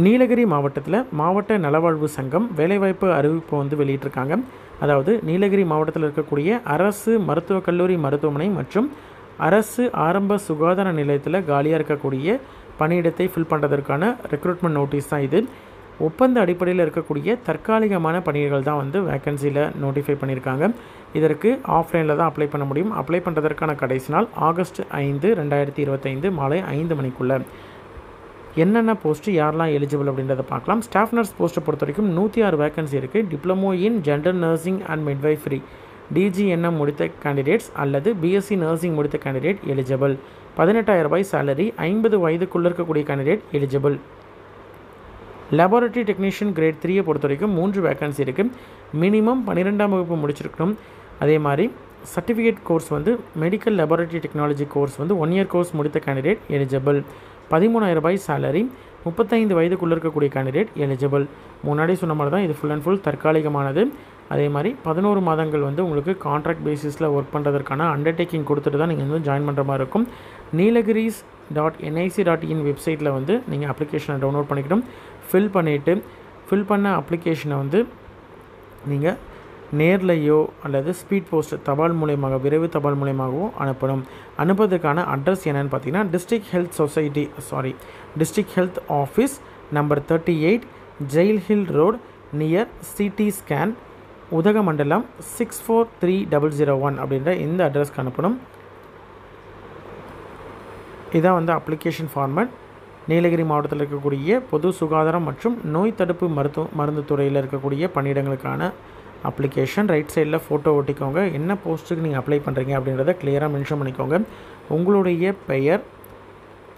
நீலகிரி மாவட்டத்தில் மாவட்ட நலவாழ்வு சங்கம் வேலைவாய்ப்பு அறிவிப்பு வந்து வெளியிட்டிருக்காங்க. அதாவது நீலகிரி மாவட்டத்தில் இருக்கக்கூடிய அரசு மருத்துவக் கல்லூரி மருத்துவமனை மற்றும் அரசு ஆரம்ப சுகாதார நிலையத்தில் காலியாக இருக்கக்கூடிய பணியிடத்தை ஃபில் பண்ணுறதற்கான ரெக்ரூட்மெண்ட் நோட்டீஸ் தான் இது. ஒப்பந்த அடிப்படையில் இருக்கக்கூடிய தற்காலிகமான பணிகள் தான் வந்து வேக்கன்சியில் நோட்டிஃபை பண்ணியிருக்காங்க. இதற்கு ஆஃப்லைனில் தான் அப்ளை பண்ண முடியும். அப்ளை பண்ணுறதற்கான கடைசி நாள் ஆகஸ்ட் 5, 2025 மாலை 5 மணிக்குள்ளே. என்னென்ன போஸ்ட்டு யாரெல்லாம் எலிஜிபிள் அப்படின்றத பார்க்கலாம். ஸ்டாஃப் நர்ஸ் போஸ்ட்டை பொறுத்த வரைக்கும் 106 வேக்கன்சி இருக்குது. Diploma in gender nursing and midwifery DGNM முடித்த கேண்டிடேட்ஸ் அல்லது பிஎஸ்சி நர்சிங் முடித்த கேண்டிடேட் எலிஜிபிள். 18,000 ரூபாய் சேலரி. 50 வயதுக்குள்ளே இருக்கக்கூடிய கேண்டிடேட் எலிஜிபிள். லேபார்ட்டரி டெக்னீஷியன் கிரேட் 3 பொறுத்த வரைக்கும் 3 வேக்கன்சி இருக்குது. மினிமம் 12ஆம் வகுப்பு முடிச்சிருக்கணும். அதே மாதிரி சர்டிஃபிகேட் கோர்ஸ் வந்து மெடிக்கல் லேபார்ட்டரி டெக்னாலஜி கோர்ஸ் வந்து 1 இயர் கோர்ஸ் முடித்த கேண்டிடேட் எலிஜிபிள். 13,000 ரூபாய் சேலரி. 35 வயதுக்குள்ளே இருக்கக்கூடிய கேண்டிடேட் எலிஜிபிள். முன்னாடி சொன்ன மாதிரி தான் இது ஃபுல் அண்ட் ஃபுல் தற்காலிகமானது. அதே மாதிரி 11 மாதங்கள் வந்து உங்களுக்கு கான்ட்ராக்ட் பேசிஸில் ஒர்க் பண்ணுறதுக்கான அண்டர்டேக்கிங் கொடுத்துட்டு தான் நீங்கள் வந்து ஜாயின் பண்ணுற மாதிரி இருக்கும். neelagiri's.nic.in வெப்சைட்டில் வந்து நீங்கள் அப்ளிகேஷனை டவுன்லோட் பண்ணிக்கணும். ஃபில் பண்ண அப்ளிகேஷனை வந்து நீங்கள் நேர்லையோ அல்லது ஸ்பீட் போஸ்ட் தபால் மூலயமாக விரைவு தபால் மூலயமாகவும் அனுப்பணும். அனுப்புறதுக்கான அட்ரஸ் என்னென்னு பார்த்தீங்கன்னா district health office number 38 jail hill road near CT scan Udhagamandalam 643001 அப்படின்ற இந்த அட்ரஸ்க்கு அனுப்பணும். இதான் வந்து அப்ளிகேஷன் ஃபார்மட். நீலகிரி மாவட்டத்தில் இருக்கக்கூடிய பொது சுகாதாரம் மற்றும் நோய் தடுப்பு மருந்து துறையில் இருக்கக்கூடிய பணியிடங்களுக்கான அப்ளிகேஷன். ரைட் சைடில் ஃபோட்டோ ஒட்டிக்கோங்க. என்ன போஸ்ட்டுக்கு நீங்கள் அப்ளை பண்ணுறீங்க அப்படின்றத கிளியராக மென்ஷன் பண்ணிக்கோங்க. உங்களுடைய பெயர்,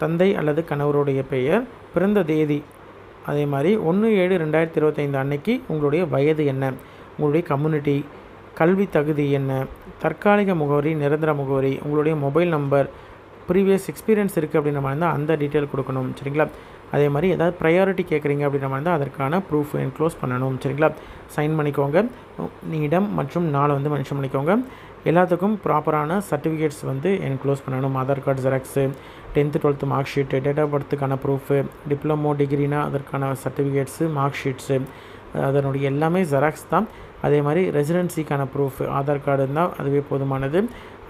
தந்தை அல்லது கணவருடைய பெயர், பிறந்த தேதி, அதே மாதிரி 1/7/2025 அன்னைக்கு உங்களுடைய வயது என்ன, உங்களுடைய கம்யூனிட்டி, கல்வி தகுதி என்ன, தற்காலிக முகவரி, நிரந்தர முகவரி, உங்களுடைய மொபைல் நம்பர், ப்ரீவியஸ் எக்ஸ்பீரியன்ஸ் இருக்குது அப்படின்ற மாதிரி இருந்தால் அந்த டீட்டெயில் கொடுக்கணும். சரிங்களா? அதே மாதிரி ஏதாவது ப்ரையாரிட்டி கேட்குறீங்க அப்படின்ற மாதிரி இருந்தால் அதற்கான ப்ரூஃப் என்க்ளோஸ் பண்ணணும். சரிங்களா? சைன் பண்ணிக்கோங்க. இடம் மற்றும் நாளை வந்து மென்ஷன் பண்ணிக்கோங்க. எல்லாத்துக்கும் ப்ராப்பரான சர்டிஃபிகேட்ஸ் வந்து என்க்ளோஸ் பண்ணணும். Aadhaar card xerox, 10th 12th mark sheet, date of பர்த்துக்கான ப்ரூஃபு, டிப்ளமோ டிகிரினா அதற்கான சர்டிஃபிகேட்ஸு, மார்க் ஷீட்ஸு, அதனுடைய எல்லாமே ஜெராக்ஸ் தான். அதே மாதிரி ரெசிடென்சிக்கான ப்ரூஃப் ஆதார் கார்டு இருந்தால் அதுவே போதுமானது.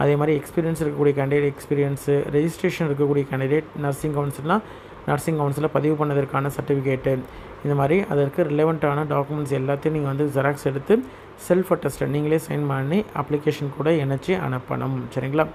அதே மாதிரி எக்ஸ்பீரியன்ஸ் இருக்கக்கூடிய கேண்டிடேட் எக்ஸ்பீரியன்ஸு, ரெஜிஸ்ட்ரேஷன் இருக்கக்கூடிய கேண்டிடேட், நர்சிங் கவுன்சிலில் பதிவு பண்ணதற்கான சர்டிஃபிகேட்டு, இந்த மாதிரி அதற்கு ரிலவெண்ட்டான டாக்குமெண்ட்ஸ் எல்லாத்தையும் நீங்கள் வந்து ஜெராக்ஸ் எடுத்து செல்ஃப் அட்டஸ்டட் நீங்களே சைன் பண்ணி அப்ளிகேஷன் கூட இணைச்சி அனுப்பணும். சரிங்களா?